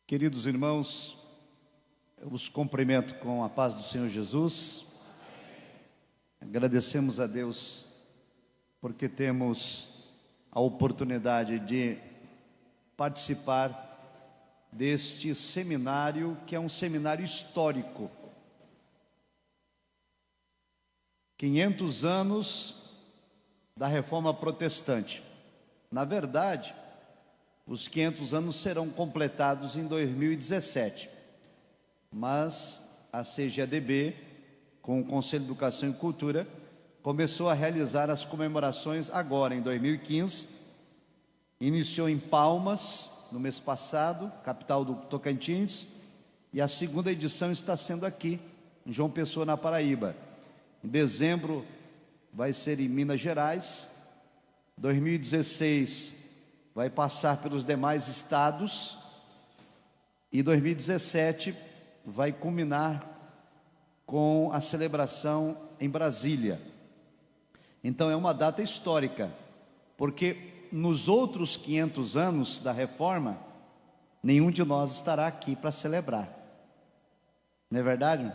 Queridos irmãos, eu os cumprimento com a paz do Senhor Jesus. Agradecemos a Deus porque temos a oportunidade de participar deste seminário, que é um seminário histórico. 500 anos da Reforma Protestante. Na verdade, os 500 anos serão completados em 2017, mas a CGADB, com o Conselho de Educação e Cultura, começou a realizar as comemorações agora, em 2015, iniciou em Palmas, no mês passado, capital do Tocantins, e a segunda edição está sendo aqui, em João Pessoa, na Paraíba. Em dezembro vai ser em Minas Gerais, 2016 vai passar pelos demais estados, e 2017 vai culminar com a celebração em Brasília. Então é uma data histórica, porque nos outros 500 anos da Reforma, nenhum de nós estará aqui para celebrar. Não é verdade?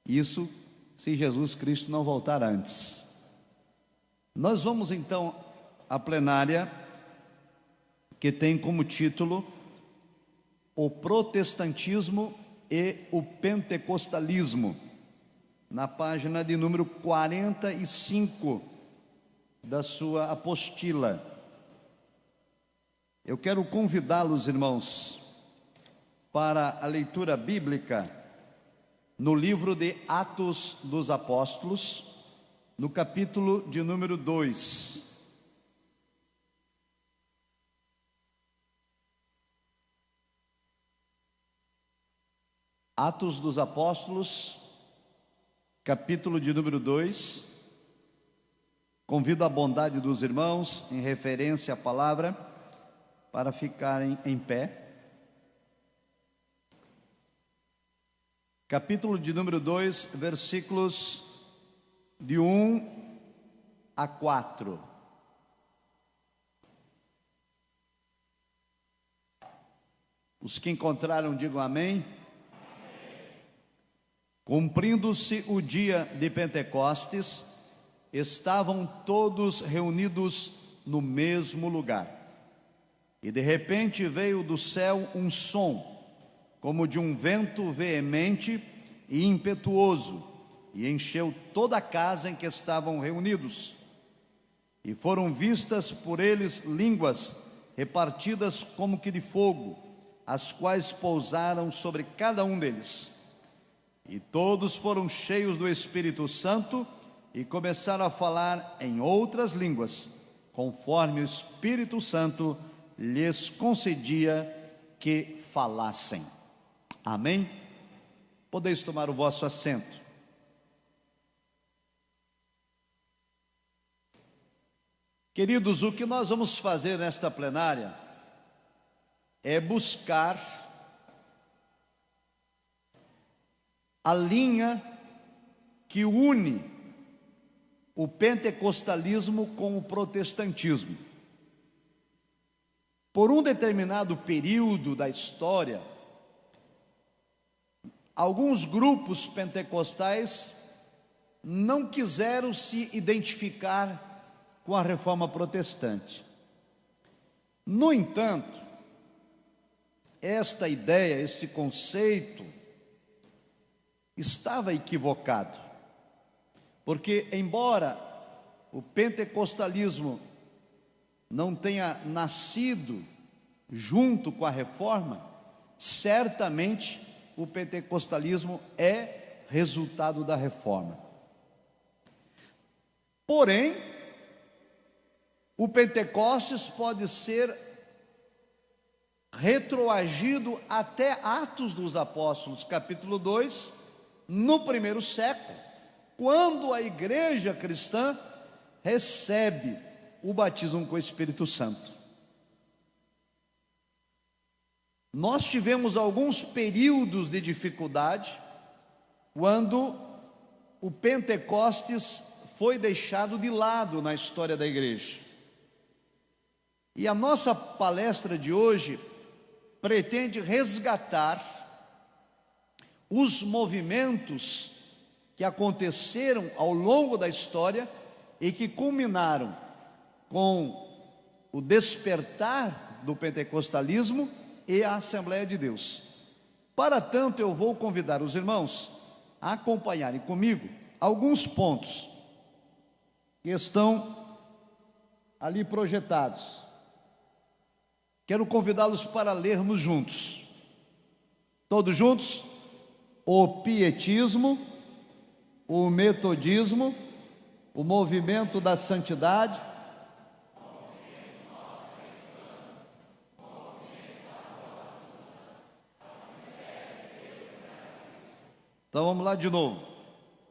Isso se Jesus Cristo não voltar antes. Nós vamos então à plenária, que tem como título O Protestantismo e o Pentecostalismo, na página de número 45 da sua apostila. Eu quero convidá-los, irmãos, para a leitura bíblica no livro de Atos dos Apóstolos, no capítulo de número 2. Atos dos Apóstolos, capítulo de número 2. Convido a bondade dos irmãos, em referência à palavra, para ficarem em pé. Capítulo de número 2, versículos de 1 a 4. Os que encontraram, digam amém. Cumprindo-se o dia de Pentecostes, estavam todos reunidos no mesmo lugar. E de repente veio do céu um som, como de um vento veemente e impetuoso, e encheu toda a casa em que estavam reunidos. E foram vistas por eles línguas repartidas como que de fogo, as quais pousaram sobre cada um deles. E todos foram cheios do Espírito Santo e começaram a falar em outras línguas, conforme o Espírito Santo lhes concedia que falassem. Amém? Podeis tomar o vosso assento. Queridos, o que nós vamos fazer nesta plenária é buscar a linha que une o pentecostalismo com o protestantismo. Por um determinado período da história, alguns grupos pentecostais não quiseram se identificar com a reforma protestante. No entanto, esta ideia, este conceito, estava equivocado, porque embora o pentecostalismo não tenha nascido junto com a reforma, certamente o pentecostalismo é resultado da reforma. Porém, o Pentecostes pode ser retroagido até Atos dos Apóstolos, capítulo 2, no primeiro século, quando a igreja cristã recebe o batismo com o Espírito Santo. Nós tivemos alguns períodos de dificuldade, quando o Pentecostes foi deixado de lado na história da igreja. E a nossa palestra de hoje pretende resgatar os movimentos que aconteceram ao longo da história e que culminaram com o despertar do pentecostalismo e a Assembleia de Deus. Para tanto, eu vou convidar os irmãos a acompanharem comigo alguns pontos que estão ali projetados. Quero convidá-los para lermos juntos. Todos juntos? O pietismo, o metodismo, o movimento da santidade, então vamos lá de novo.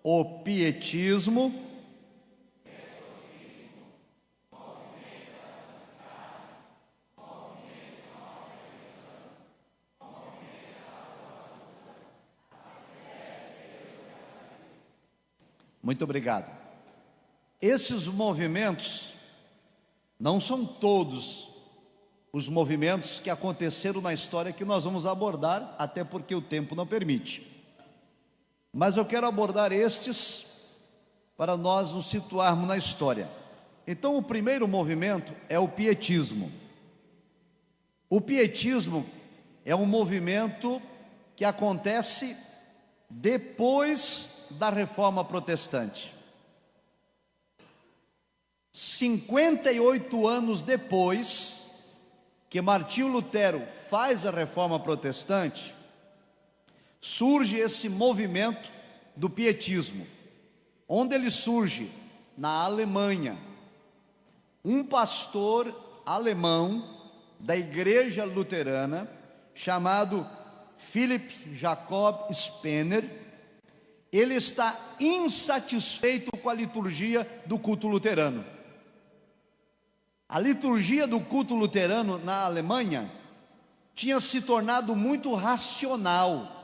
O pietismo, muito obrigado. Esses movimentos não são todos os movimentos que aconteceram na história que nós vamos abordar, até porque o tempo não permite. Mas eu quero abordar estes para nós nos situarmos na história. Então, o primeiro movimento é o pietismo. O pietismo é um movimento que acontece depois da Reforma Protestante. 58 anos depois que Martinho Lutero faz a Reforma Protestante, surge esse movimento do pietismo. Onde ele surge? Na Alemanha. Um pastor alemão da igreja luterana, chamado Philipp Jacob Spener, ele está insatisfeito com a liturgia do culto luterano. A liturgia do culto luterano na Alemanha tinha se tornado muito racional.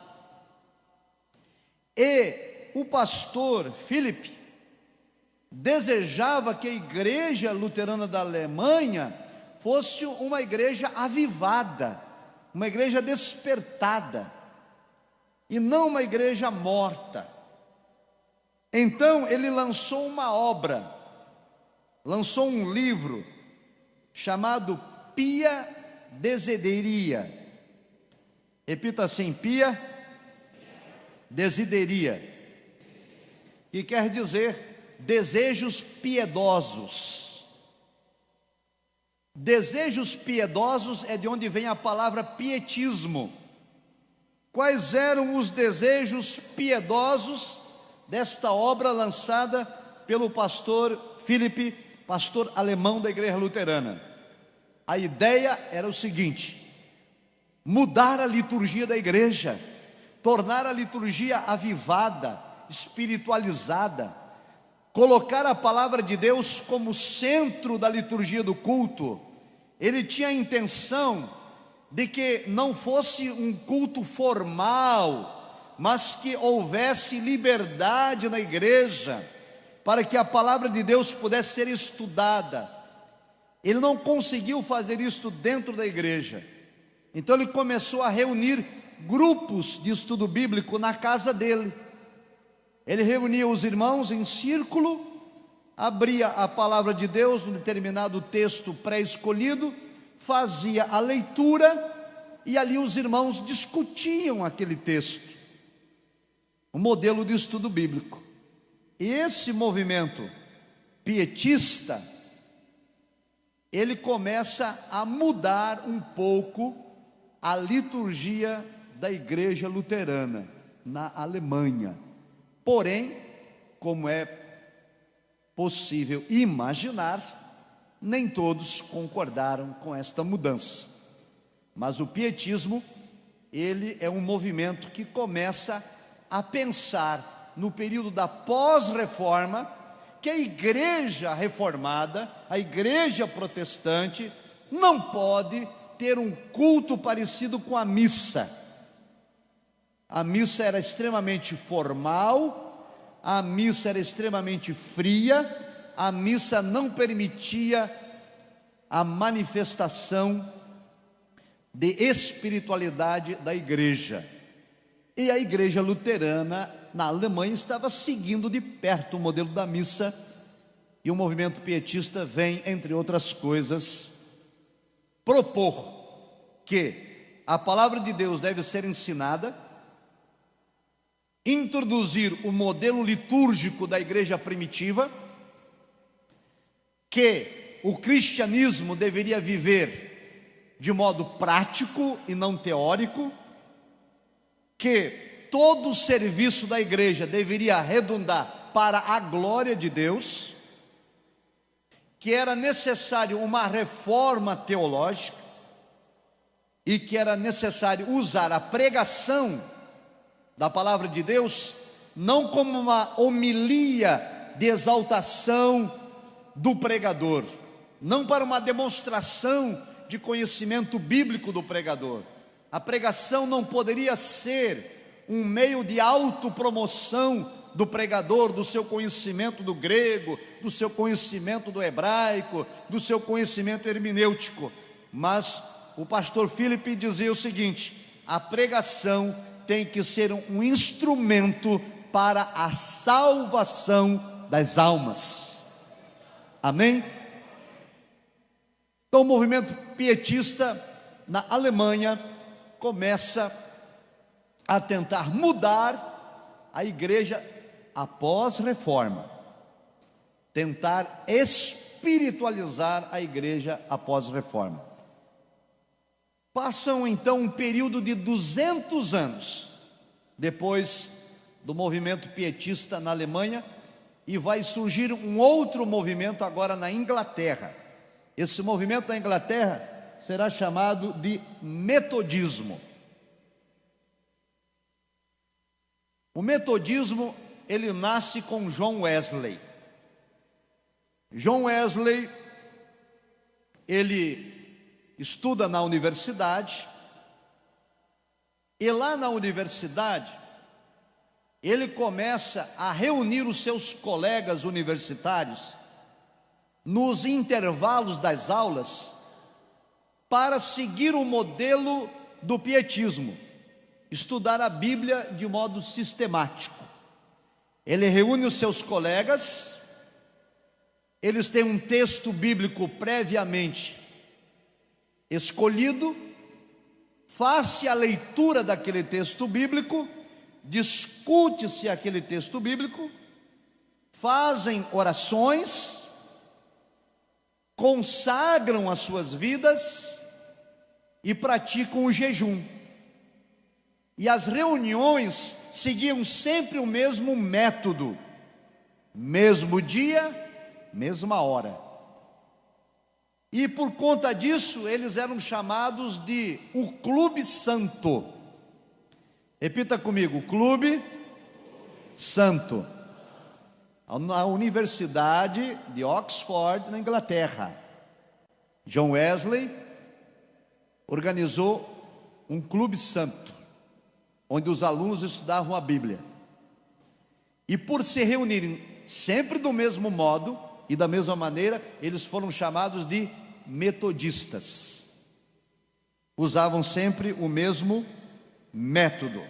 E o pastor Philipp desejava que a igreja luterana da Alemanha fosse uma igreja avivada, uma igreja despertada, e não uma igreja morta. Então ele lançou uma obra, lançou um livro chamado Pia Desideria. Repita assim: Pia Desideria, que quer dizer desejos piedosos. Desejos piedosos é de onde vem a palavra pietismo. Quais eram os desejos piedosos desta obra lançada pelo pastor Philipp, pastor alemão da igreja luterana? A ideia era o seguinte: mudar a liturgia da igreja, tornar a liturgia avivada, espiritualizada, colocar a palavra de Deus como centro da liturgia do culto. Ele tinha a intenção de que não fosse um culto formal, mas que houvesse liberdade na igreja, para que a palavra de Deus pudesse ser estudada. Ele não conseguiu fazer isso dentro da igreja, então ele começou a reunir grupos de estudo bíblico na casa dele. Ele reunia os irmãos em círculo, abria a palavra de Deus num determinado texto pré-escolhido, fazia a leitura e ali os irmãos discutiam aquele texto, um modelo de estudo bíblico. E esse movimento pietista, ele começa a mudar um pouco a liturgia da igreja luterana na Alemanha. Porém, como é possível imaginar, nem todos concordaram com esta mudança. Mas o pietismo, ele é um movimento que começa a pensar no período da pós-reforma, que a igreja reformada, a igreja protestante, não pode ter um culto parecido com a missa. A missa era extremamente formal, a missa era extremamente fria, a missa não permitia a manifestação de espiritualidade da igreja. E a igreja luterana na Alemanha estava seguindo de perto o modelo da missa, e o movimento pietista vem, entre outras coisas, propor que a palavra de Deus deve ser ensinada, introduzir o modelo litúrgico da igreja primitiva, que o cristianismo deveria viver de modo prático e não teórico, que todo o serviço da igreja deveria redundar para a glória de Deus, que era necessário uma reforma teológica e que era necessário usar a pregação da palavra de Deus não como uma homilia de exaltação do pregador, não para uma demonstração de conhecimento bíblico do pregador. A pregação não poderia ser um meio de autopromoção do pregador, do seu conhecimento do grego, do seu conhecimento do hebraico, do seu conhecimento hermenêutico. Mas o pastor Philip dizia o seguinte: a pregação tem que ser um instrumento para a salvação das almas. Amém? Então o movimento pietista na Alemanha começa a tentar mudar a igreja após reforma, tentar espiritualizar a igreja após reforma. Passam então um período de 200 anos depois do movimento pietista na Alemanha, e vai surgir um outro movimento agora na Inglaterra. Esse movimento na Inglaterra será chamado de metodismo. O metodismo, ele nasce com John Wesley. John Wesley, ele estuda na universidade, e lá na universidade, ele começa a reunir os seus colegas universitários nos intervalos das aulas para seguir o modelo do pietismo, estudar a Bíblia de modo sistemático. Ele reúne os seus colegas, eles têm um texto bíblico previamente escolhido, faz-se a leitura daquele texto bíblico, discute-se aquele texto bíblico, fazem orações, consagram as suas vidas e praticam o jejum. E as reuniões seguiam sempre o mesmo método, mesmo dia, mesma hora. E por conta disso, eles eram chamados de o Clube Santo. Repita comigo: Clube Santo. Na Universidade de Oxford, na Inglaterra, John Wesley organizou um Clube Santo, onde os alunos estudavam a Bíblia. E por se reunirem sempre do mesmo modo e da mesma maneira, eles foram chamados de metodistas. Usavam sempre o mesmo método.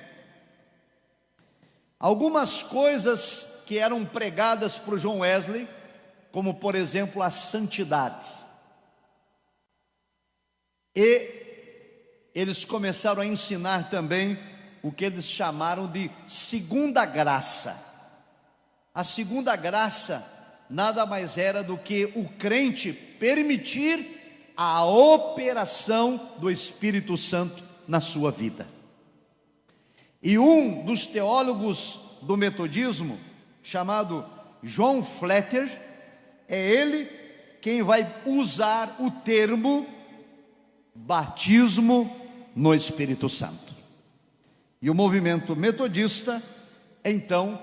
Algumas coisas que eram pregadas por John Wesley, como por exemplo a santidade, e eles começaram a ensinar também o que eles chamaram de segunda graça. A segunda graça nada mais era do que o crente permitir a operação do Espírito Santo na sua vida. E um dos teólogos do metodismo, chamado John Flatter, é ele quem vai usar o termo batismo no Espírito Santo. E o movimento metodista, então,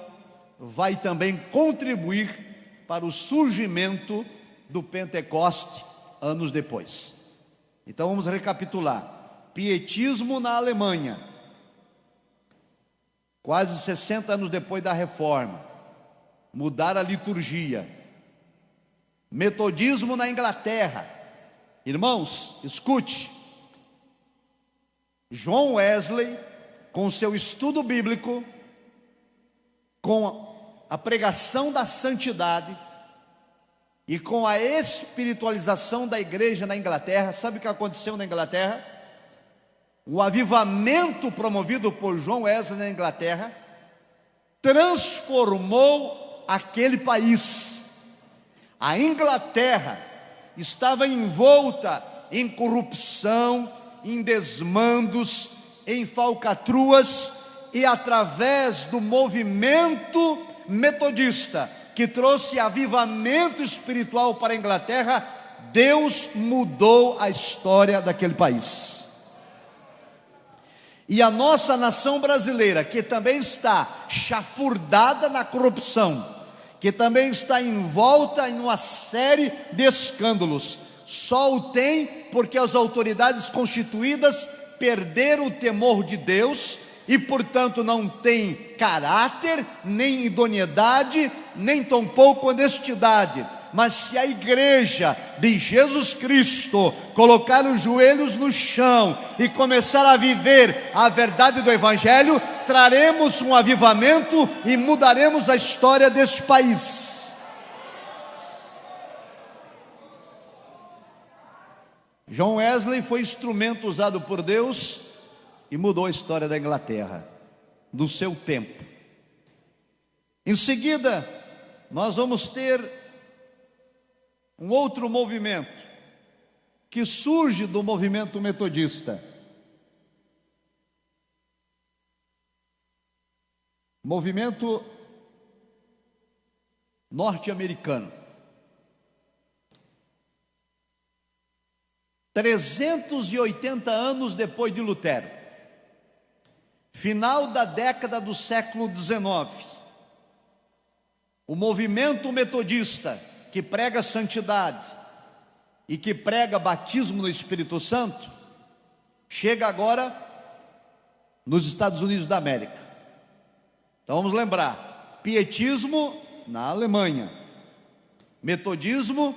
vai também contribuir para o surgimento do Pentecoste anos depois. Então vamos recapitular: pietismo na Alemanha, quase 60 anos depois da reforma, mudar a liturgia. Metodismo na Inglaterra, Irmãos, escute. John Wesley, com seu estudo bíblico, com a pregação da santidade e com a espiritualização da igreja na Inglaterra, sabe o que aconteceu na Inglaterra? O avivamento promovido por John Wesley na Inglaterra transformou aquele país. A Inglaterra estava envolta em corrupção, em desmandos, em falcatruas, e através do movimento metodista, que trouxe avivamento espiritual para a Inglaterra, Deus mudou a história daquele país. E a nossa nação brasileira, que também está chafurdada na corrupção, que também está envolta em uma série de escândalos, só o tem porque as autoridades constituídas perderam o temor de Deus e, portanto, não tem caráter, nem idoneidade, nem tampouco honestidade. Mas se a igreja de Jesus Cristo colocar os joelhos no chão e começar a viver a verdade do Evangelho, traremos um avivamento e mudaremos a história deste país. John Wesley foi instrumento usado por Deus e mudou a história da Inglaterra, do seu tempo. Em seguida, nós vamos ter um outro movimento que surge do movimento metodista. Movimento norte-americano. 380 anos depois de Lutero, final da década do século XIX, o movimento metodista, que prega santidade e que prega batismo no Espírito Santo, chega agora nos Estados Unidos da América. Então vamos lembrar: pietismo na Alemanha, metodismo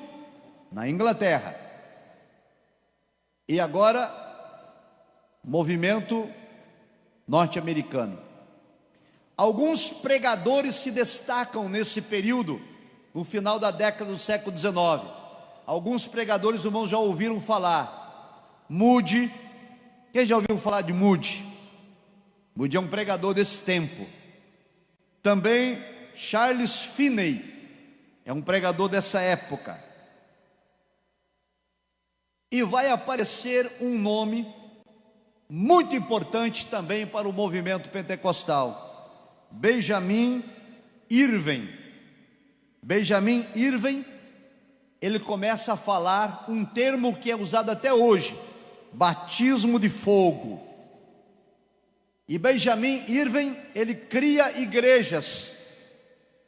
na Inglaterra, e agora movimento norte-americano. Alguns pregadores se destacam nesse período, no final da década do século XIX. Alguns pregadores, irmãos, já ouviram falar. Moody. Quem já ouviu falar de Moody? Moody é um pregador desse tempo. Também Charles Finney é um pregador dessa época. E vai aparecer um nome muito importante também para o movimento pentecostal: Benjamin Irving. Benjamin Irving, ele começa a falar um termo que é usado até hoje: batismo de fogo. E Benjamin Irving, ele cria igrejas,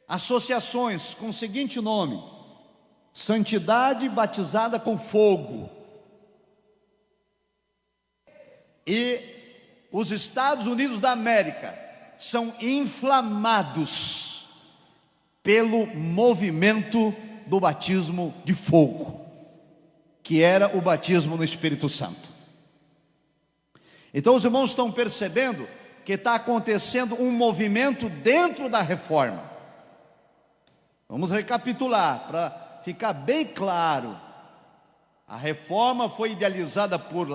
associações com o seguinte nome: Santidade Batizada com Fogo. E os Estados Unidos da América são inflamados pelo movimento do batismo de fogo, que era o batismo no Espírito Santo. Então os irmãos estão percebendo que está acontecendo um movimento dentro da reforma. Vamos recapitular para ficar bem claro. A reforma foi idealizada por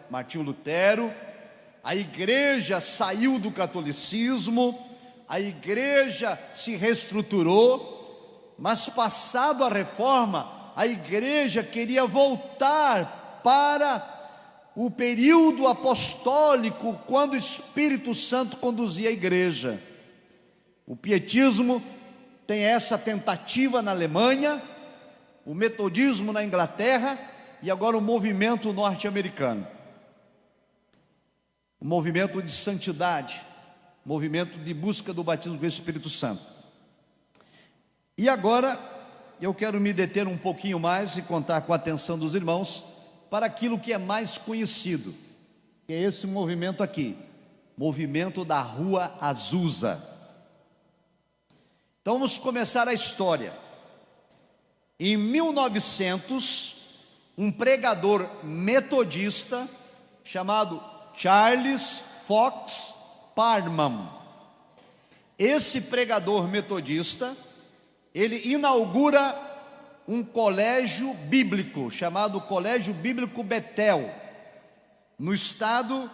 Martinho Lutero, a igreja saiu do catolicismo, a igreja se reestruturou, mas passado a reforma, a igreja queria voltar para o período apostólico, quando o Espírito Santo conduzia a igreja. O pietismo tem essa tentativa na Alemanha, o metodismo na Inglaterra e agora o movimento norte-americano. O movimento de santidade, movimento de busca do batismo com o Espírito Santo. E agora eu quero me deter um pouquinho mais e contar com a atenção dos irmãos para aquilo que é mais conhecido, que é esse movimento aqui, movimento da Rua Azusa. Então vamos começar a história. Em 1900, um pregador metodista chamado Charles Fox Parham. Esse pregador metodista, ele inaugura um colégio bíblico chamado Colégio Bíblico Bethel, no estado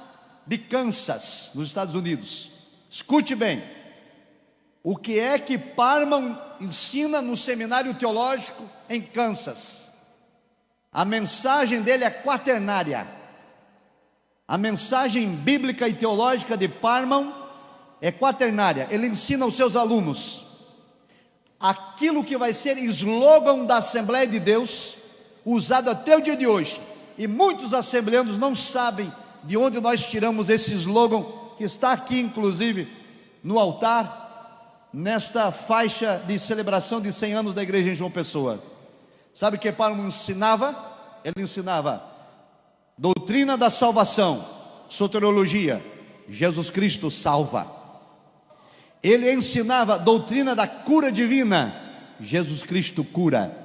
de Kansas, nos Estados Unidos. Escute bem, o que é que Parham ensina no seminário teológico em Kansas? A mensagem dele é quaternária. A mensagem bíblica e teológica de Parham é quaternária. Ele ensina aos seus alunos aquilo que vai ser slogan da Assembleia de Deus, usado até o dia de hoje. E muitos assembleanos não sabem de onde nós tiramos esse slogan, que está aqui inclusive no altar, nesta faixa de celebração de 100 anos da igreja em João Pessoa. Sabe o que Paulo ensinava? Ele ensinava doutrina da salvação, soteriologia, Jesus Cristo salva. Ele ensinava doutrina da cura divina, Jesus Cristo cura.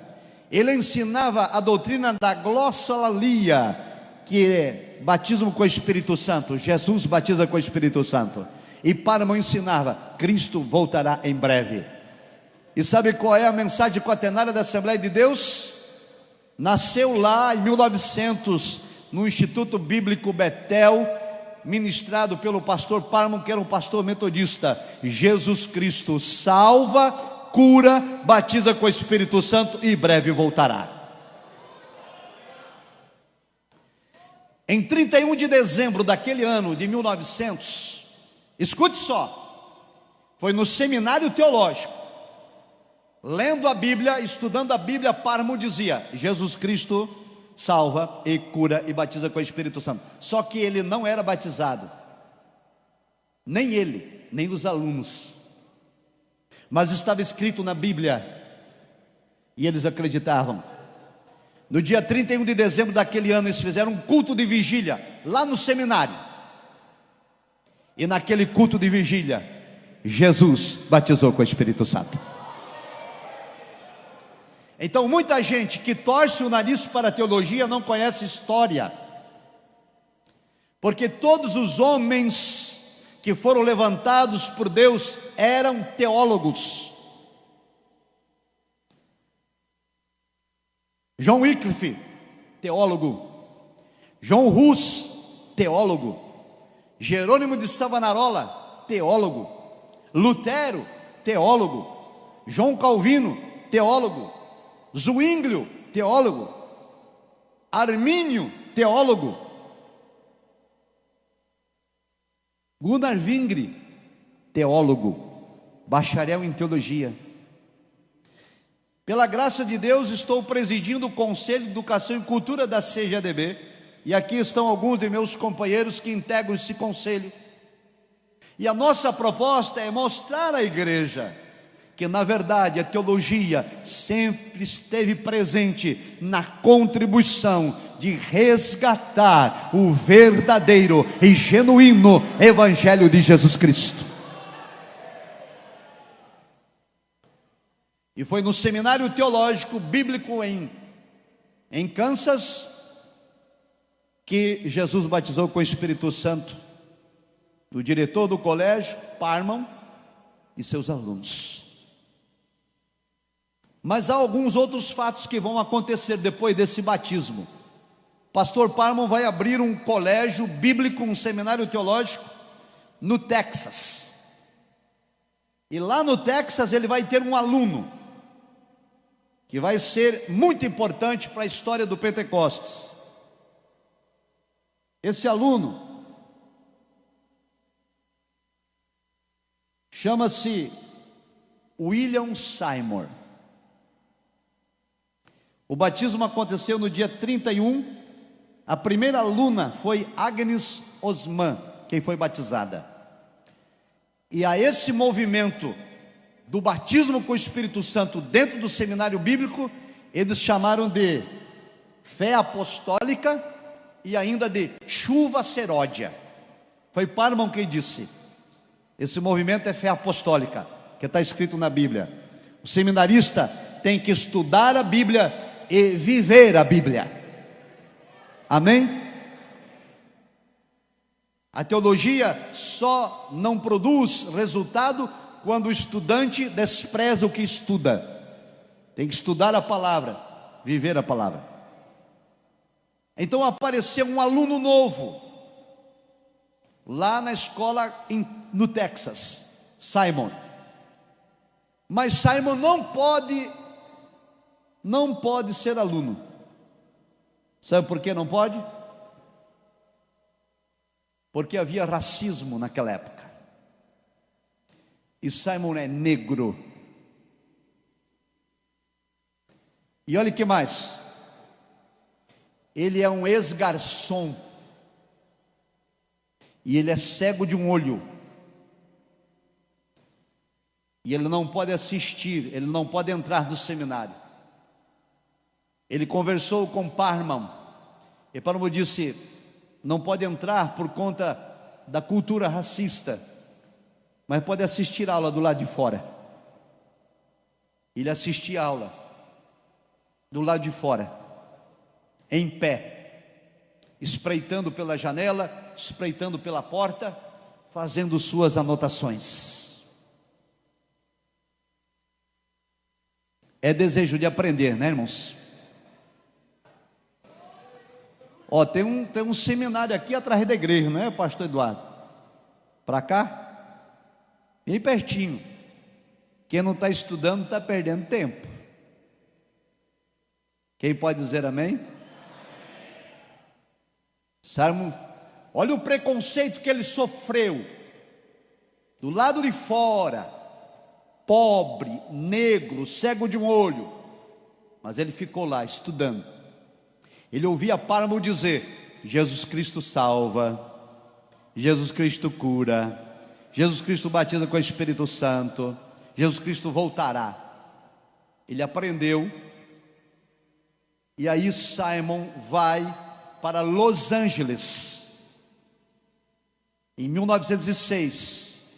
Ele ensinava a doutrina da glossolalia, que é batismo com o Espírito Santo, Jesus batiza com o Espírito Santo. E Parham ensinava, Cristo voltará em breve. E sabe qual é a mensagem quaternária da Assembleia de Deus? Nasceu lá em 1900, no Instituto Bíblico Bethel, ministrado pelo pastor Parham, que era um pastor metodista. Jesus Cristo salva, cura, batiza com o Espírito Santo e em breve voltará. Em 31 de dezembro daquele ano de 1900, escute só, foi no seminário teológico, lendo a Bíblia, estudando a Bíblia, Parham dizia, Jesus Cristo salva e cura e batiza com o Espírito Santo. Só que ele não era batizado, nem ele, nem os alunos, mas estava escrito na Bíblia, e eles acreditavam. No dia 31 de dezembro daquele ano, eles fizeram um culto de vigília, lá no seminário, e naquele culto de vigília, Jesus batizou com o Espírito Santo. Então muita gente que torce o nariz para a teologia não conhece história, porque todos os homens que foram levantados por Deus eram teólogos. John Wycliffe, teólogo. John Hus, teólogo. Jerônimo de Savonarola, teólogo. Lutero, teólogo. João Calvino, teólogo. Zwinglio, teólogo. Armínio, teólogo. Gunnar Vingre, teólogo, bacharel em teologia. Pela graça de Deus, estou presidindo o Conselho de Educação e Cultura da CGADB, e aqui estão alguns de meus companheiros que integram esse conselho. E a nossa proposta é mostrar à igreja que na verdade a teologia sempre esteve presente na contribuição de resgatar o verdadeiro e genuíno Evangelho de Jesus Cristo. E foi no seminário teológico bíblico em Kansas que Jesus batizou com o Espírito Santo o diretor do colégio, Parham, e seus alunos. Mas há alguns outros fatos que vão acontecer depois desse batismo. Pastor Parham vai abrir um colégio bíblico, um seminário teológico no Texas. E lá no Texas ele vai ter um aluno que vai ser muito importante para a história do Pentecostes. Esse aluno chama-se William Seymour. O batismo aconteceu no dia 31. A primeira aluna foi Agnes Osman, quem foi batizada. E a esse movimento do batismo com o Espírito Santo dentro do seminário bíblico, eles chamaram de fé apostólica e ainda de chuva seródia. Foi Parham quem disse. Esse movimento é fé apostólica, que está escrito na Bíblia. O seminarista tem que estudar a Bíblia e viver a Bíblia. Amém? A teologia só não produz resultado quando o estudante despreza o que estuda. Tem que estudar a palavra, viver a palavra. Então apareceu um aluno novo lá na escola no Texas, Simon. Mas Simon não pode ser aluno. Sabe por que não pode? Porque havia racismo naquela época. E Simon é negro. E olha que mais. Ele é um ex-garçom. E ele é cego de um olho. E ele não pode assistir, ele não pode entrar no seminário. Ele conversou com Parham. E Parham disse: não pode entrar por conta da cultura racista, mas pode assistir a aula do lado de fora. Ele assistia a aula do lado de fora, em pé, espreitando pela janela, espreitando pela porta, fazendo suas anotações. É desejo de aprender, né, irmãos? Ó, tem um seminário aqui atrás da igreja, não é, pastor Eduardo? Para cá, bem pertinho. Quem não está estudando está perdendo tempo. Quem pode dizer amém? Salmo, olha o preconceito que ele sofreu. Do lado de fora, pobre, negro, cego de um olho. Mas ele ficou lá estudando. Ele ouvia Parham dizer: Jesus Cristo salva, Jesus Cristo cura, Jesus Cristo batiza com o Espírito Santo, Jesus Cristo voltará. Ele aprendeu. E aí Simon vai para Los Angeles. Em 1906,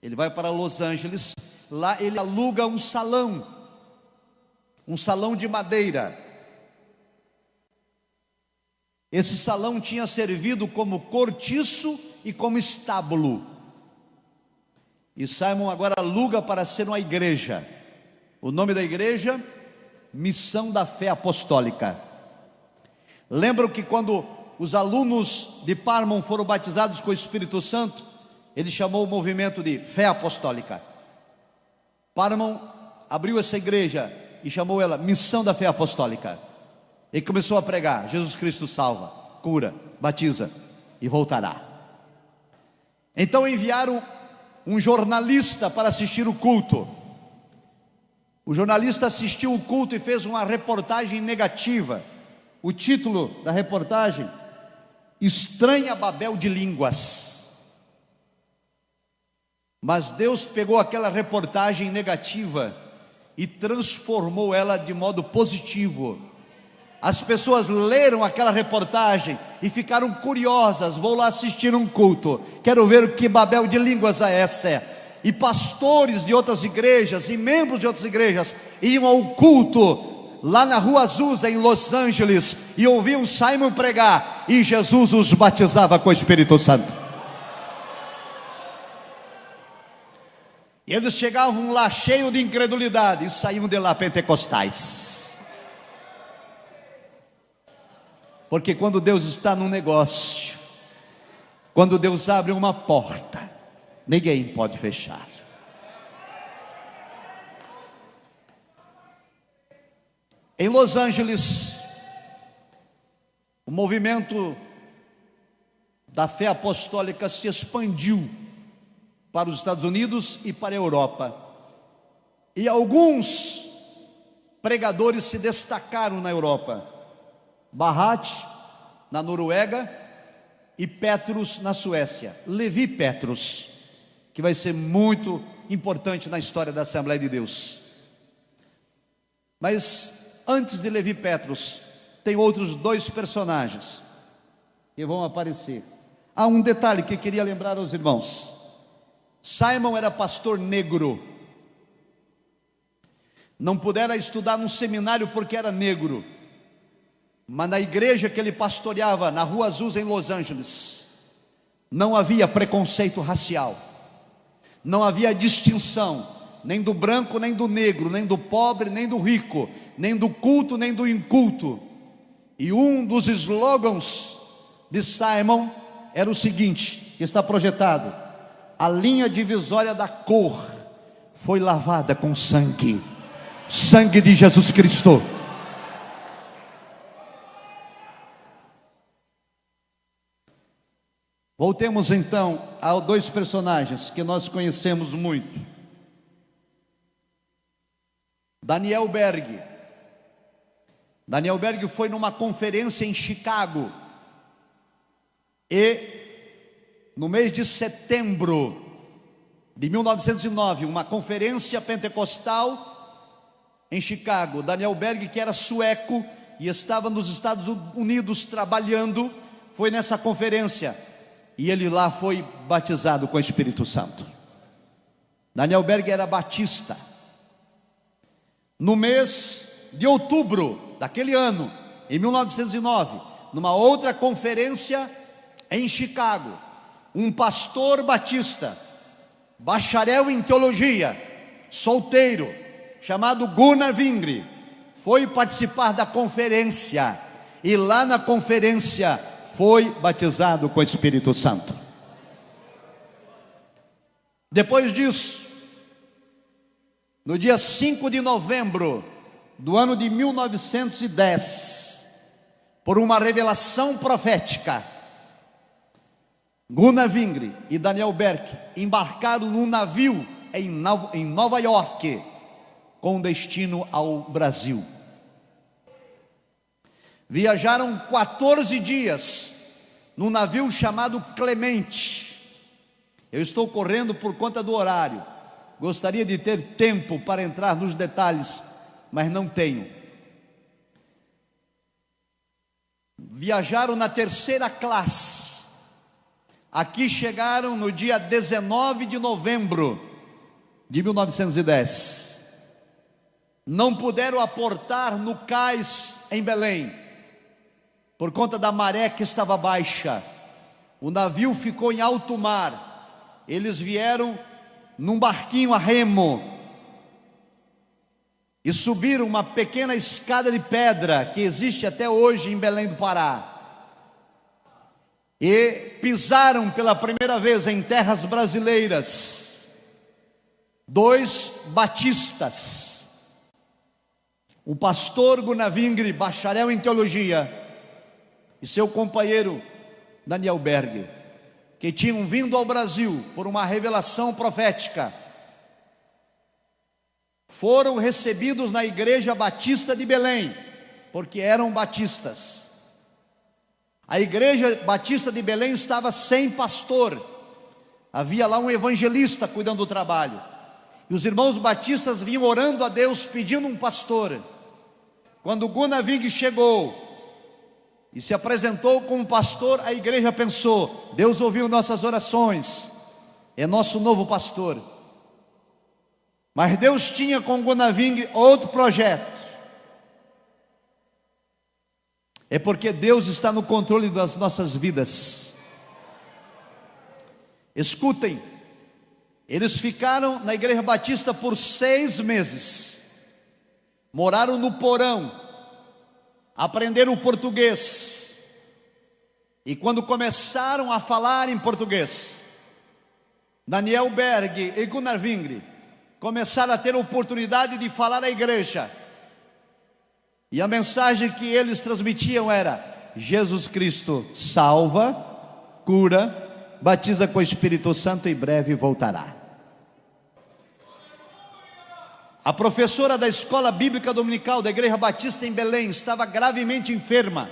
ele vai para Los Angeles. Lá ele aluga um salão de madeira. Esse salão tinha servido como cortiço e como estábulo. E Simon agora aluga para ser uma igreja. O nome da igreja: Missão da Fé Apostólica. Lembram que quando os alunos de Parham foram batizados com o Espírito Santo, ele chamou o movimento de Fé Apostólica. Parham abriu essa igreja e chamou ela Missão da Fé Apostólica. E começou a pregar: Jesus Cristo salva, cura, batiza e voltará. Então enviaram um jornalista para assistir o culto. O jornalista assistiu o culto e fez uma reportagem negativa. O título da reportagem: Estranha Babel de Línguas. Mas Deus pegou aquela reportagem negativa e transformou ela de modo positivo. As pessoas leram aquela reportagem e ficaram curiosas. Vou lá assistir um culto, quero ver o que Babel de línguas é essa. E pastores de outras igrejas e membros de outras igrejas iam ao culto lá na Rua Azusa, em Los Angeles, e ouviam Simon pregar, e Jesus os batizava com o Espírito Santo. E eles chegavam lá cheios de incredulidade e saíam de lá pentecostais. Porque quando Deus está num negócio, quando Deus abre uma porta, ninguém pode fechar. Em Los Angeles, o movimento da fé apostólica se expandiu para os Estados Unidos e para a Europa. E alguns pregadores se destacaram na Europa: Barrat, na Noruega, e Petrus, na Suécia. Levi Petrus, que vai ser muito importante na história da Assembleia de Deus. Mas antes de Levi Petrus, tem outros dois personagens que vão aparecer. Há um detalhe que queria lembrar aos irmãos: Simon era pastor negro. Não pudera estudar num seminário porque era negro. Mas na igreja que ele pastoreava, na Rua Azusa, em Los Angeles, não havia preconceito racial, não havia distinção, nem do branco, nem do negro, nem do pobre, nem do rico, nem do culto, nem do inculto. E um dos slogans de Simon era o seguinte, que está projetado: a linha divisória da cor foi lavada com sangue, sangue de Jesus Cristo. Voltemos então a dois personagens que nós conhecemos muito. Daniel Berg. Daniel Berg foi numa conferência em Chicago, e no mês de setembro de 1909, uma conferência pentecostal em Chicago. Daniel Berg, que era sueco e estava nos Estados Unidos trabalhando, foi nessa conferência, e ele lá foi batizado com o Espírito Santo. Daniel Berg era batista. No mês de outubro daquele ano, em 1909, numa outra conferência em Chicago, um pastor batista, bacharel em teologia, solteiro, chamado Gunnar Wingre, foi participar da conferência, e lá na conferência foi batizado com o Espírito Santo. Depois disso, no dia 5 de novembro do ano de 1910, por uma revelação profética, Gunnar Wingre e Daniel Berg embarcaram num navio em Nova York, com destino ao Brasil. Viajaram 14 dias num navio chamado Clemente. Eu estou correndo por conta do horário, gostaria de ter tempo para entrar nos detalhes, mas não tenho. Viajaram na terceira classe. Aqui chegaram no dia 19 de novembro de 1910. Não puderam aportar no cais em Belém, por conta da maré que estava baixa. O navio ficou em alto mar. Eles vieram num barquinho a remo e subiram uma pequena escada de pedra que existe até hoje em Belém do Pará, e pisaram pela primeira vez em terras brasileiras dois batistas, o pastor Gunnar Wingre, bacharel em teologia, e seu companheiro Daniel Berg, que tinham vindo ao Brasil por uma revelação profética. Foram recebidos na Igreja Batista de Belém, porque eram batistas. A Igreja Batista de Belém estava sem pastor, havia lá um evangelista cuidando do trabalho, e os irmãos batistas vinham orando a Deus, pedindo um pastor. Quando Gunnar Wingre chegou e se apresentou como pastor, a igreja pensou: Deus ouviu nossas orações, é nosso novo pastor. Mas Deus tinha com Gunnar Wingre outro projeto. É porque Deus está no controle das nossas vidas. Escutem, eles ficaram na Igreja Batista por 6 meses, moraram no porão, aprenderam português, e quando começaram a falar em português, Daniel Berg e Gunnar Wingre começaram a ter a oportunidade de falar à igreja, e a mensagem que eles transmitiam era: Jesus Cristo salva, cura, batiza com o Espírito Santo, em breve voltará. A professora da escola bíblica dominical da Igreja Batista em Belém estava gravemente enferma.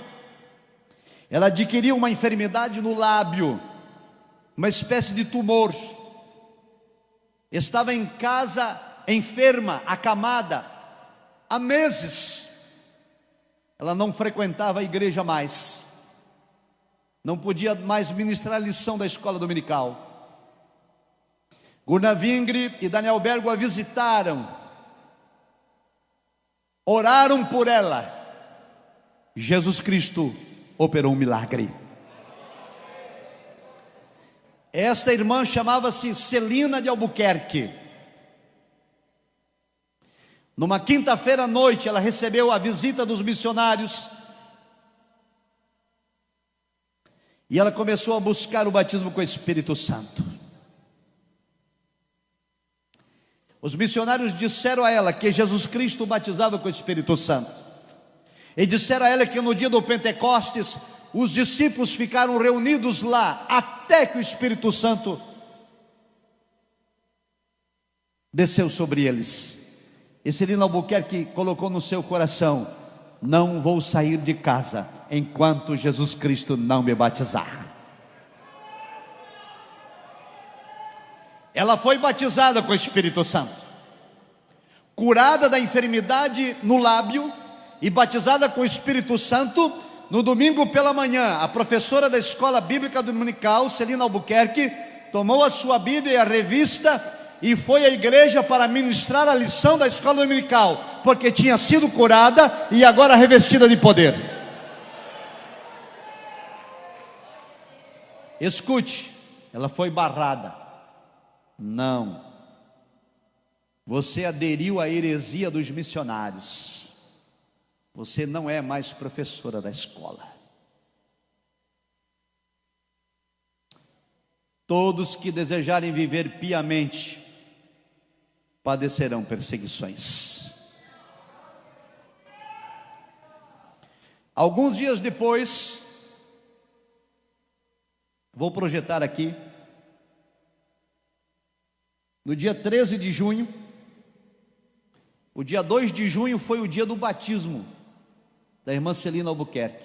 Ela adquiriu uma enfermidade no lábio, uma espécie de tumor. Estava em casa, enferma, acamada, há meses. Ela não frequentava a igreja mais, não podia mais ministrar a lição da escola dominical. Gunnar Wingre e Daniel Berg a visitaram, oraram por ela, Jesus Cristo operou um milagre. Esta irmã chamava-se Celina de Albuquerque. Numa quinta-feira à noite, ela recebeu a visita dos missionários e ela começou a buscar o batismo com o Espírito Santo. Os missionários disseram a ela que Jesus Cristo batizava com o Espírito Santo. E disseram a ela que no dia do Pentecostes, os discípulos ficaram reunidos lá, até que o Espírito Santo desceu sobre eles. E Celina Albuquerque colocou no seu coração: não vou sair de casa enquanto Jesus Cristo não me batizar. Ela foi batizada com o Espírito Santo, curada da enfermidade no lábio e batizada com o Espírito Santo. No domingo pela manhã, a professora da escola bíblica dominical, Celina Albuquerque, tomou a sua Bíblia e a revista e foi à igreja para ministrar a lição da escola dominical, porque tinha sido curada e agora revestida de poder. Escute, ela foi barrada. Não, você aderiu à heresia dos missionários. Você não é mais professora da escola. Todos que desejarem viver piamente padecerão perseguições. Alguns dias depois, vou projetar aqui, no dia 13 de junho, o dia 2 de junho foi o dia do batismo da irmã Celina Albuquerque.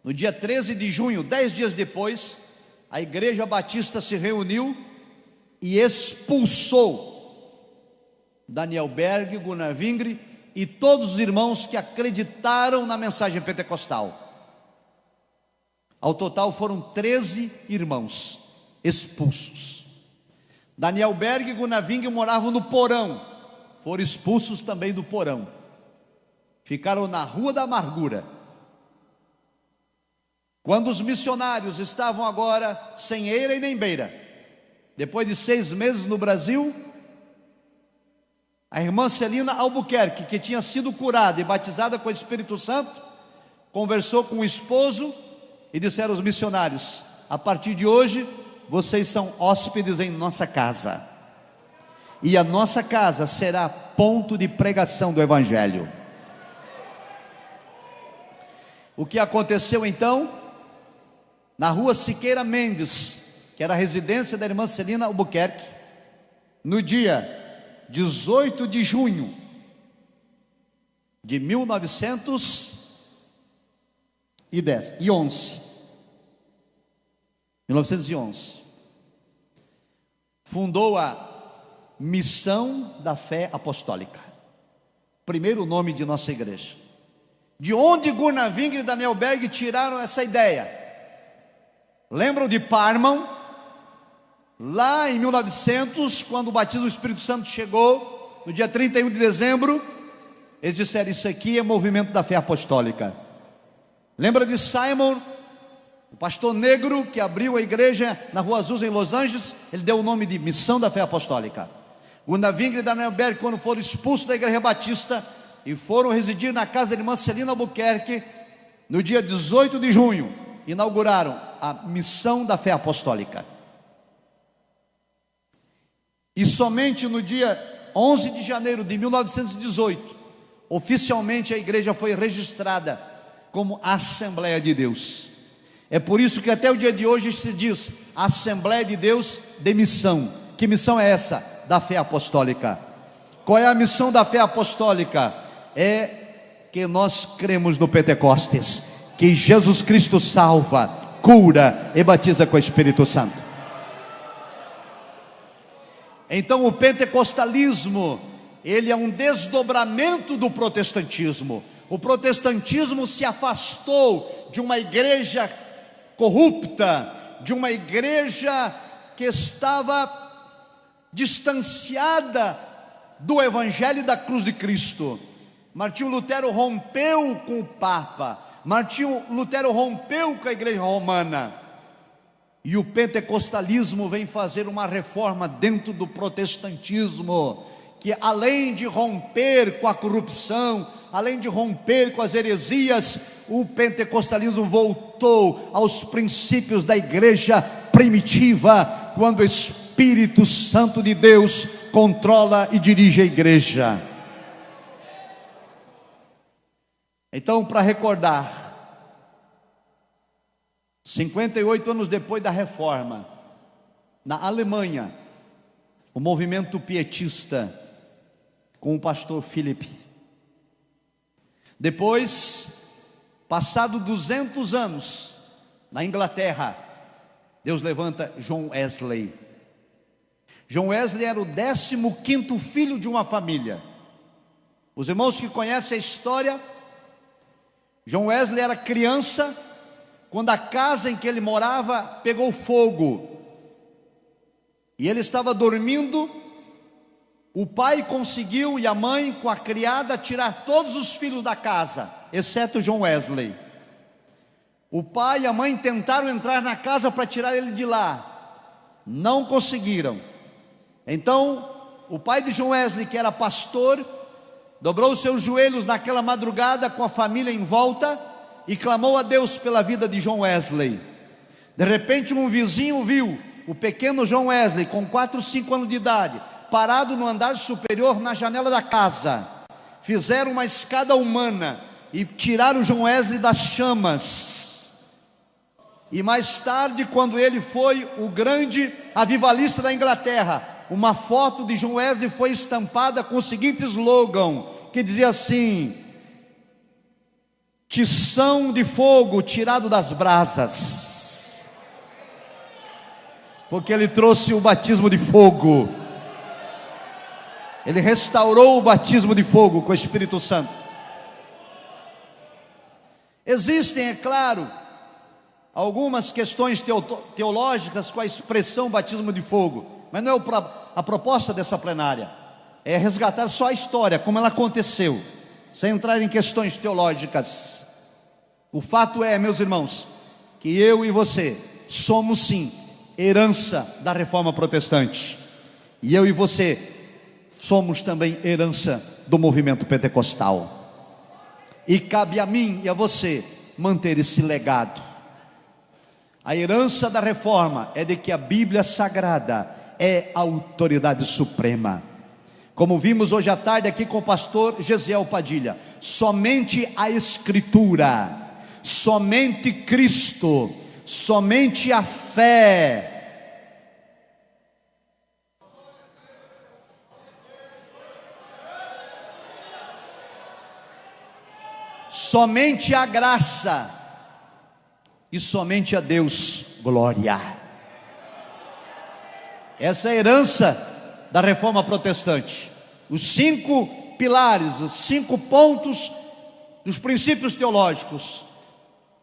No dia 13 de junho, 10 dias depois, a Igreja Batista se reuniu e expulsou Daniel Berg, Gunnar Vingre e todos os irmãos que acreditaram na mensagem pentecostal. Ao total foram 13 irmãos expulsos. Daniel Berg e Gunnar Vingre moravam no porão, foram expulsos também do porão. Ficaram na Rua da Amargura. Quando os missionários estavam agora sem eira e nem beira, depois de 6 meses no Brasil, a irmã Celina Albuquerque, que tinha sido curada e batizada com o Espírito Santo, conversou com o esposo e disseram aos missionários: a partir de hoje, vocês são hóspedes em nossa casa, e a nossa casa será ponto de pregação do Evangelho. O que aconteceu então? Na rua Siqueira Mendes, que era a residência da irmã Celina Albuquerque, no dia 18 de junho de 1911, fundou a Missão da Fé Apostólica, primeiro nome de nossa igreja. De onde Gunnar Vingre e Daniel Berg tiraram essa ideia? Lembram de Parman? Lá em 1900, quando o batismo do Espírito Santo chegou, no dia 31 de dezembro, eles disseram: isso aqui é movimento da fé apostólica. Lembra de Simon, o pastor negro que abriu a igreja na Rua Azusa em Los Angeles? Ele deu o nome de Missão da Fé Apostólica. Gunnar Vingre e Daniel Berg, quando foram expulsos da igreja batista e foram residir na casa da irmã Celina Albuquerque, no dia 18 de junho, inauguraram a Missão da Fé Apostólica. E somente no dia 11 de janeiro de 1918, oficialmente a igreja foi registrada como Assembleia de Deus. É por isso que até o dia de hoje se diz Assembleia de Deus de Missão. Que missão é essa? Da fé apostólica. Qual é a missão da fé apostólica? É que nós cremos no Pentecostes, que Jesus Cristo salva, cura e batiza com o Espírito Santo. Então o pentecostalismo, ele é um desdobramento do protestantismo. O protestantismo se afastou de uma igreja corrupta, de uma igreja que estava distanciada do Evangelho da cruz de Cristo. Martinho Lutero rompeu com o Papa, Martinho Lutero rompeu com a igreja romana, e o pentecostalismo vem fazer uma reforma dentro do protestantismo, que além de romper com a corrupção, além de romper com as heresias, o pentecostalismo voltou aos princípios da igreja primitiva, quando o Espírito Santo de Deus controla e dirige a igreja. Então, para recordar, 58 anos depois da reforma, na Alemanha, o movimento pietista com o pastor Philipp. Depois, passado 200 anos, na Inglaterra, Deus levanta John Wesley. John Wesley era o 15º filho de uma família. Os irmãos que conhecem a história, John Wesley era criança quando a casa em que ele morava pegou fogo, e ele estava dormindo. O pai conseguiu, e a mãe com a criada, tirar todos os filhos da casa, exceto John Wesley. O pai e a mãe tentaram entrar na casa para tirar ele de lá, não conseguiram. Então o pai de John Wesley, que era pastor, dobrou os seus joelhos naquela madrugada com a família em volta e clamou a Deus pela vida de John Wesley. De repente um vizinho viu o pequeno John Wesley com 4 ou 5 anos de idade, parado no andar superior na janela da casa. Fizeram uma escada humana e tiraram John Wesley das chamas. E mais tarde, quando ele foi o grande avivalista da Inglaterra, uma foto de John Wesley foi estampada com o seguinte slogan, que dizia assim: tição de fogo tirado das brasas, porque ele trouxe o batismo de fogo. Ele restaurou o batismo de fogo com o Espírito Santo. Existem, é claro, algumas questões teológicas com a expressão batismo de fogo, mas não é a proposta dessa plenária. É resgatar só a história, como ela aconteceu, sem entrar em questões teológicas. O fato é, meus irmãos, que eu e você somos sim herança da reforma protestante, e eu e você somos também herança do movimento pentecostal, e cabe a mim e a você manter esse legado. A herança da reforma é de que a Bíblia Sagrada é a autoridade suprema. Como vimos hoje à tarde aqui com o pastor Gesiel Padilha, somente a Escritura, somente Cristo, somente a fé, somente a graça e somente a Deus glória. Essa é a herança da reforma protestante. Os 5 pilares, os 5 pontos dos princípios teológicos: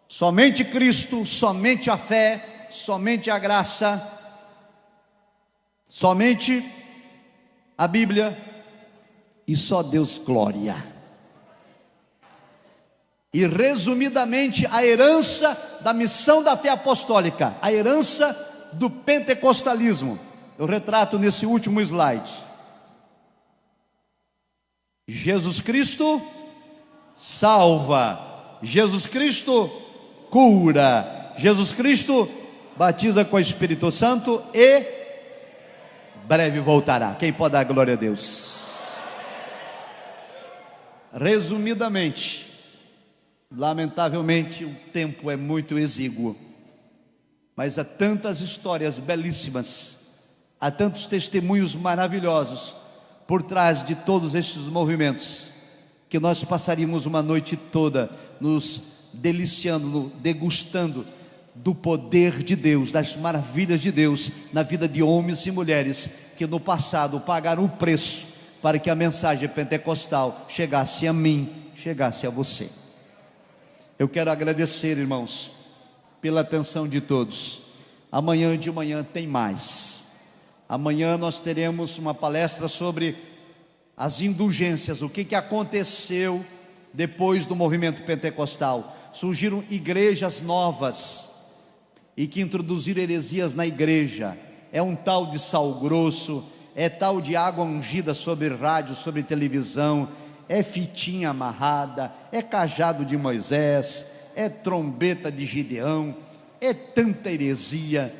somente Cristo, somente a fé, somente a graça, somente a Bíblia e só Deus glória. E resumidamente, a herança da missão da fé apostólica, a herança do pentecostalismo, eu retrato nesse último slide. Jesus Cristo salva, Jesus Cristo cura, Jesus Cristo batiza com o Espírito Santo e breve voltará. Quem pode dar glória a Deus? Resumidamente, lamentavelmente o tempo é muito exíguo, mas há tantas histórias belíssimas, há tantos testemunhos maravilhosos por trás de todos estes movimentos, que nós passaríamos uma noite toda nos deliciando, degustando do poder de Deus, das maravilhas de Deus na vida de homens e mulheres que no passado pagaram o preço para que a mensagem pentecostal chegasse a mim, chegasse a você. Eu quero agradecer, irmãos, pela atenção de todos. Amanhã de manhã tem mais. Amanhã nós teremos uma palestra sobre as indulgências, o que aconteceu depois do movimento pentecostal. Surgiram igrejas novas e que introduziram heresias na igreja. É um tal de sal grosso, é tal de água ungida sobre rádio, sobre televisão, é fitinha amarrada, é cajado de Moisés, é trombeta de Gideão, é tanta heresia,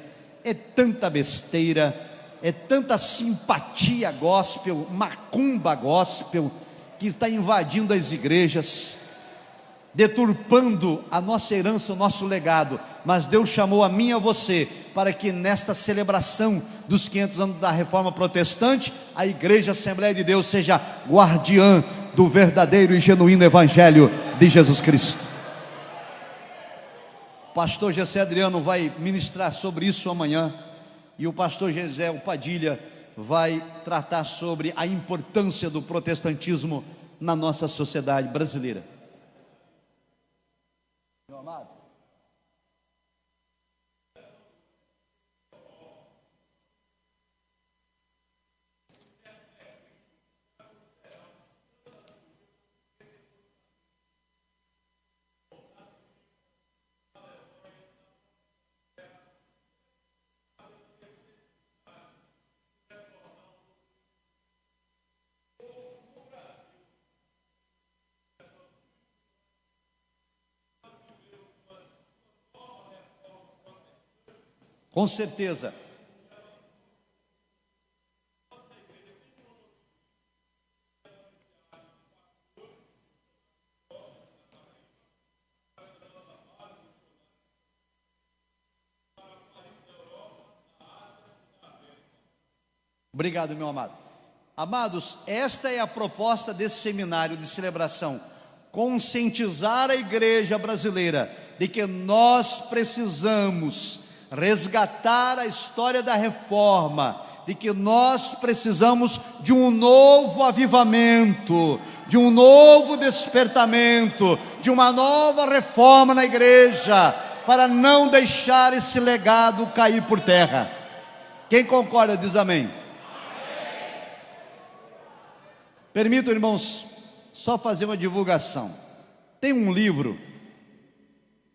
é tanta besteira, é tanta simpatia gospel, macumba gospel, que está invadindo as igrejas, deturpando a nossa herança, o nosso legado. Mas Deus chamou a mim e a você para que nesta celebração dos 500 anos da Reforma Protestante, a Igreja Assembleia de Deus seja guardiã do verdadeiro e genuíno Evangelho de Jesus Cristo. O pastor Gessé Adriano vai ministrar sobre isso amanhã, e o pastor Gessé Padilha vai tratar sobre a importância do protestantismo na nossa sociedade brasileira. Meu amado, com certeza. Obrigado, meu amado. Amados, esta é a proposta desse seminário de celebração: conscientizar a igreja brasileira de que nós precisamos resgatar a história da reforma, de que nós precisamos de um novo avivamento, de um novo despertamento, de uma nova reforma na igreja, para não deixar esse legado cair por terra. Quem concorda diz amém. Permitam, irmãos, só fazer uma divulgação. Tem um livro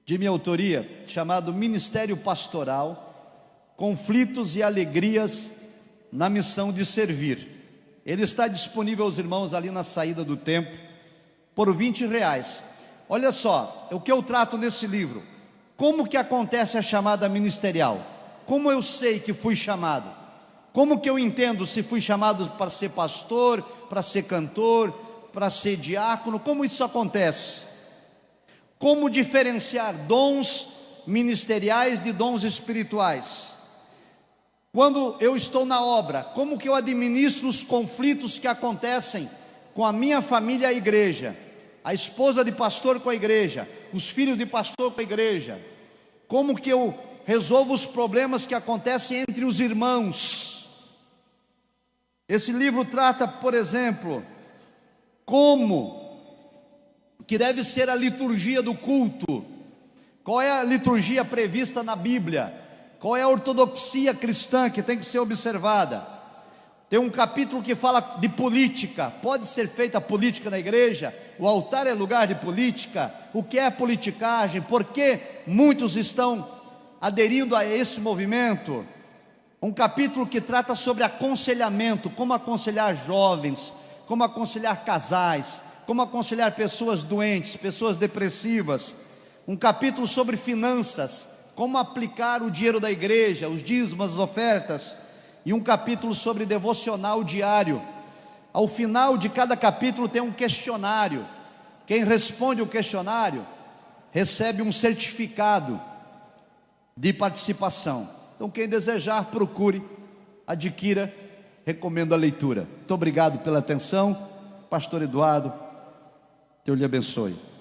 de minha autoria chamado Ministério Pastoral, Conflitos e Alegrias na Missão de Servir. Ele está disponível aos irmãos ali na saída do templo por R$20. Olha só, o que eu trato nesse livro: como que acontece a chamada ministerial, como eu sei que fui chamado, como que eu entendo se fui chamado para ser pastor, para ser cantor, para ser diácono, como isso acontece, como diferenciar dons ministeriais de dons espirituais. Quando eu estou na obra, como que eu administro os conflitos que acontecem com a minha família e a igreja, a esposa de pastor com a igreja, os filhos de pastor com a igreja, como que eu resolvo os problemas que acontecem entre os irmãos. Esse livro trata, por exemplo, como que deve ser a liturgia do culto, qual é a liturgia prevista na Bíblia, qual é a ortodoxia cristã que tem que ser observada. Tem um capítulo que fala de política: pode ser feita política na igreja? O altar é lugar de política? O que é politicagem? Por que muitos estão aderindo a esse movimento? Um capítulo que trata sobre aconselhamento, como aconselhar jovens, como aconselhar casais, como aconselhar pessoas doentes, pessoas depressivas. Um capítulo sobre finanças, como aplicar o dinheiro da igreja, os dízimos, as ofertas. E um capítulo sobre devocional diário. Ao final de cada capítulo tem um questionário. Quem responde o questionário recebe um certificado de participação. Então, quem desejar, procure, adquira, recomendo a leitura. Muito obrigado pela atenção, pastor Eduardo, Deus lhe abençoe.